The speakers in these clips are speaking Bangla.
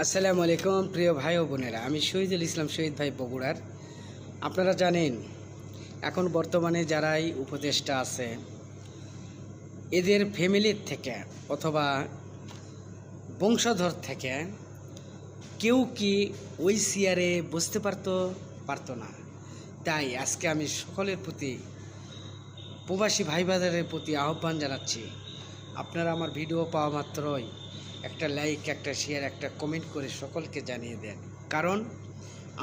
আসসালামু আলাইকুম প্রিয় ভাই ও বোনেরা, আমি শহীদুল ইসলাম শহীদ ভাই বগুড়ার। আপনারা জানেন এখন বর্তমানে যারাই উপদেষ্টা আছে এদের ফ্যামিলির থেকে অথবা বংশধর থেকে কেউ কি ওই চেয়ারে বসতে পারতো না। তাই আজকে আমি সকলের প্রতি, প্রবাসী ভাই বাজারের প্রতি আহ্বান জানাচ্ছি, আপনারা আমার ভিডিও পাওয়া মাত্রই একটা লাইক, একটা শেয়ার, একটা কমেন্ট করে সকলকে জানিয়ে দেন। কারণ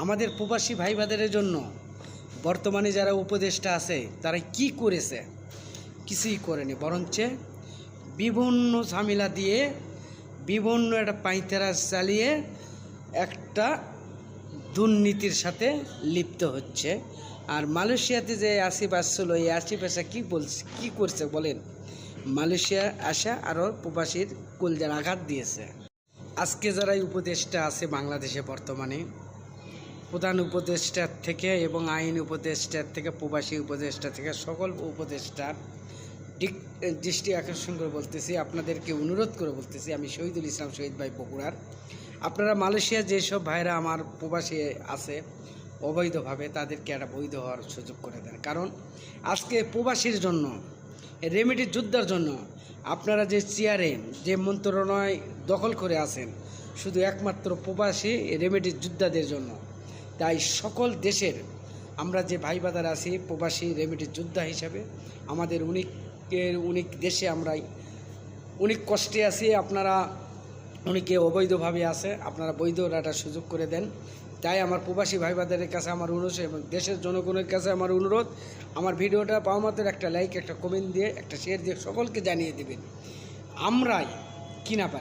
আমাদের প্রবাসী ভাই বাজারের জন্য বর্তমানে যারা উপদেষ্টা আছে তারা কি করেছে? কিছুই করেনি, বরঞ্চ বিভিন্ন ঝামেলা দিয়ে বিভিন্ন একটা পাইতেরাজ চালিয়ে একটা দুর্নীতির সাথে লিপ্ত হচ্ছে। আর মালয়েশিয়াতে যে আসিফ আসছিল, এই আসিফ আসা কী করছে বলেন? মালয়েশিয়া আসা আরও প্রবাসীর কলজার আঘাত দিয়েছে। আজকে যারা উপদেষ্টা আছে বাংলাদেশে বর্তমানে, প্রধান উপদেষ্টার থেকে এবং আইন উপদেষ্টার থেকে, প্রবাসী উপদেষ্টা থেকে, সকল উপদেষ্টার দৃষ্টি আকর্ষণ করে বলতেছি, আপনাদেরকে অনুরোধ করে বলতেছি, আমি শহীদুল ইসলাম শহীদ ভাই বগুড়ার, আপনারা মালয়েশিয়া যেসব ভাইরা আমার প্রবাসী আছে অবৈধভাবে, তাদেরকে একটা বৈধ হওয়ার সুযোগ করে দেন। কারণ আজকে প্রবাসীর জন্য, রেমিডি যোদ্ধার জন্য আপনারা যে চেয়ারে, যে মন্ত্রণালয় দখল করে আছেন, শুধু একমাত্র প্রবাসী রেমিডি যোদ্ধাদের জন্য। তাই সকল দেশের আমরা যে ভাই বাজার আছি প্রবাসী রেমিডি যোদ্ধা হিসাবে, আমাদের অনেক দেশে আমরা অনেক কষ্টে আছি, আপনারা অনেকে অবৈধভাবে আছে, আপনারা বৈধ একটা সুযোগ করে দেন। তাই আমার প্রবাসী ভাই বাজারের কাছে আমার অনুরোধ এবং দেশের জনগণের কাছে আমার অনুরোধ, আমার ভিডিওটা পাওয়া মাত্র একটা লাইক, একটা কমেন্ট দিয়ে, একটা শেয়ার দিয়ে সকলকে জানিয়ে দেবেন। আমরাই কিনা পাই।